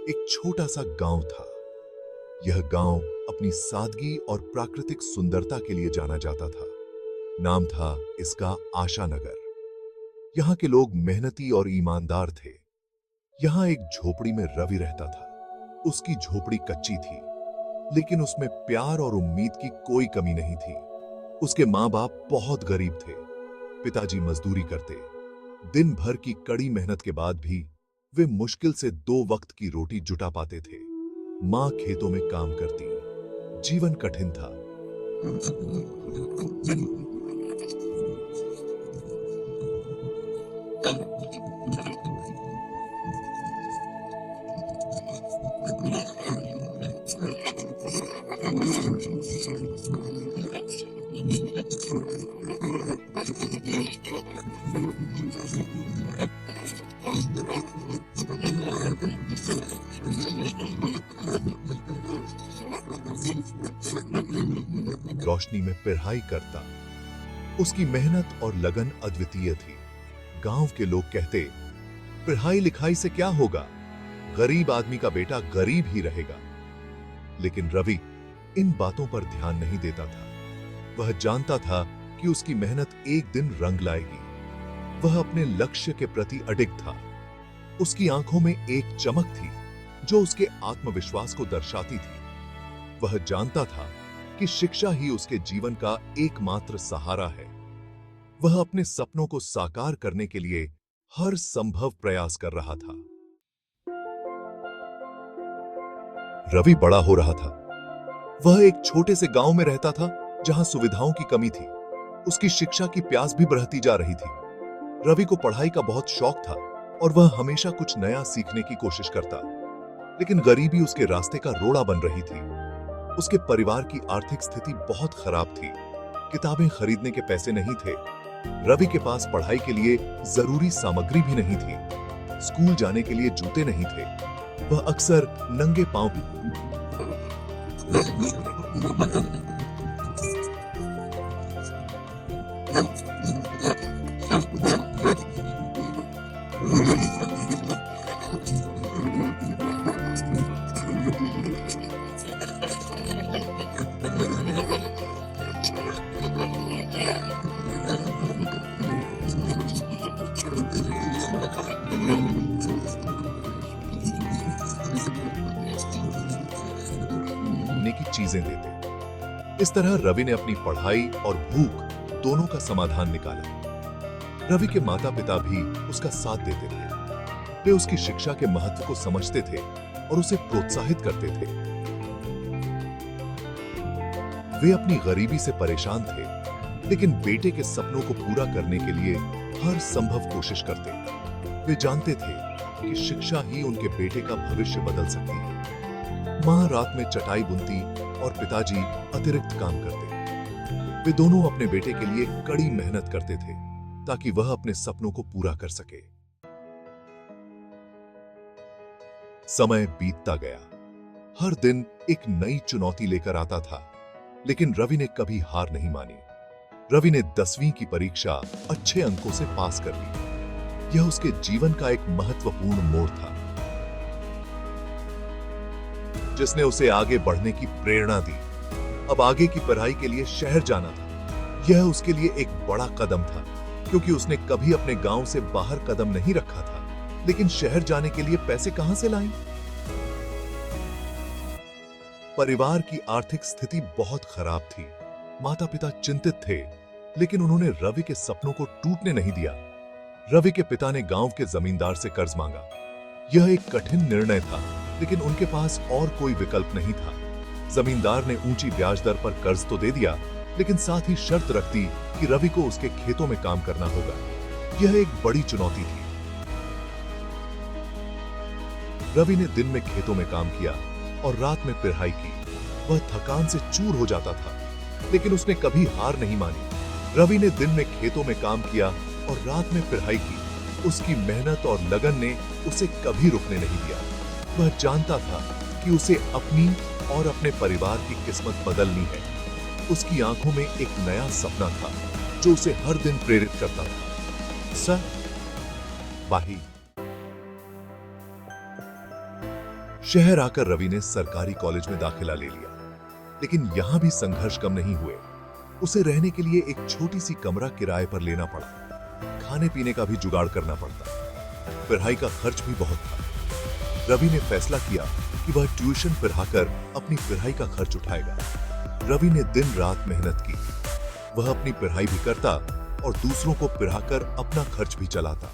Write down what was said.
एक छोटा सा गांव था। यह गांव अपनी सादगी और प्राकृतिक सुंदरता के लिए जाना जाता था। नाम था इसका आशा नगर। यहाँ के लोग मेहनती और ईमानदार थे। यहाँ एक झोपड़ी में रवि रहता था। उसकी झोपड़ी कच्ची थी, लेकिन उसमें प्यार और उम्मीद की कोई कमी नहीं थी। उसके माँ बाप बहुत गरीब थे। पिताजी मजदूरी करते। दिन भर की कड़ी मेहनत के बाद भी वे मुश्किल से 2 वक्त की रोटी जुटा पाते थे। माँ खेतों में काम करती। जीवन कठिन था। रोशनी में पढ़ाई करता। उसकी मेहनत और लगन अद्वितीय थी। गांव के लोग कहते, पढ़ाई लिखाई से क्या होगा, गरीब आदमी का बेटा गरीब ही रहेगा। लेकिन रवि इन बातों पर ध्यान नहीं देता था। वह जानता था कि उसकी मेहनत एक दिन रंग लाएगी। वह अपने लक्ष्य के प्रति अडिग था। उसकी आंखों में एक चमक थी जो उसके आत्मविश्वास को दर्शाती थी। वह जानता था कि शिक्षा ही उसके जीवन का एकमात्र सहारा है। वह अपने सपनों को साकार करने के लिए हर संभव प्रयास कर रहा था। रवि बड़ा हो रहा था। वह एक छोटे से गांव में रहता था जहां सुविधाओं की कमी थी। उसकी शिक्षा की प्यास भी बढ़ती जा रही थी। रवि को पढ़ाई का बहुत शौक था और वह हमेशा कुछ नया सीखने की कोशिश करता। लेकिन गरीबी उसके रास्ते का रोड़ा बन रही थी। उसके परिवार की आर्थिक स्थिति बहुत खराब थी। किताबें खरीदने के पैसे नहीं थे। रवि के पास पढ़ाई के लिए जरूरी सामग्री भी नहीं थी। स्कूल जाने के लिए जूते नहीं थे। वह अक्सर नंगे पांव की चीजें देते। इस तरह रवि ने अपनी पढ़ाई और भूख दोनों का समाधान निकाला। रवि के माता पिता भी उसका साथ देते थे। वे उसकी शिक्षा के महत्व को समझते थे और उसे प्रोत्साहित करते थे। वे अपनी गरीबी से परेशान थे, लेकिन बेटे के सपनों को पूरा करने के लिए हर संभव कोशिश करते। वे जानते थे कि शिक्षा ही उनके बेटे का भविष्य बदल सकती है। मां रात में चटाई बुनती और पिताजी अतिरिक्त काम करते। वे दोनों अपने बेटे के लिए कड़ी मेहनत करते थे ताकि वह अपने सपनों को पूरा कर सके। समय बीतता गया। हर दिन एक नई चुनौती लेकर आता था, लेकिन रवि ने कभी हार नहीं मानी। रवि ने 10वीं की परीक्षा अच्छे अंकों से पास कर ली। यह उसके जीवन का एक महत्वपूर्ण मोड़ था, जिसने उसे आगे बढ़ने की प्रेरणा दी। अब आगे की पढ़ाई के लिए शहर जाना था। यह उसके लिए एक बड़ा कदम था, क्योंकि उसने कभी अपने गांव से बाहर कदम नहीं रखा था। लेकिन शहर जाने के लिए पैसे कहां से लाई? परिवार की आर्थिक स्थिति बहुत खराब थी। माता पिता चिंतित थे, लेकिन उन्होंने रवि के सपनों को टूटने नहीं दिया। रवि के पिता ने गांव के जमींदार से कर्ज मांगा। यह एक कठिन निर्णय था, लेकिन उनके पास और कोई विकल्प नहीं था। जमींदार ने ऊंची ब्याज दर पर कर्ज तो दे दिया, लेकिन साथ ही शर्त रख दी कि रवि को उसके खेतों में काम करना होगा। यह एक बड़ी चुनौती थी। रवि ने दिन में खेतों में काम किया और रात में पढ़ाई की। वह थकान से चूर हो जाता था, लेकिन उसने कभी हार नहीं मानी। रवि ने दिन में खेतों में काम किया और रात में पढ़ाई की। उसकी मेहनत और लगन ने उसे कभी रुकने नहीं दिया। वह जानता था कि उसे अपनी और अपने परिवार की किस्मत बदलनी है। उसकी आंखों में एक नया सपना था जो उसे हर दिन प्रेरित करता था। सर, बाही। शहर आकर रवि ने सरकारी कॉलेज में दाखिला ले लिया, लेकिन यहां भी संघर्ष कम नहीं हुए। उसे रहने के लिए एक छोटी सी कमरा किराए पर लेना पड़ा, खाने पीने का भी जुगाड़ करना पड़ता, पढ़ाई का खर्च भी बहुत था। रवि ने फैसला किया कि वह ट्यूशन पढ़ाकर अपनी पढ़ाई का खर्च उठाएगा। रवि ने दिन रात मेहनत की। वह अपनी पढ़ाई भी करता और दूसरों को पढ़ाकर अपना खर्च भी चलाता।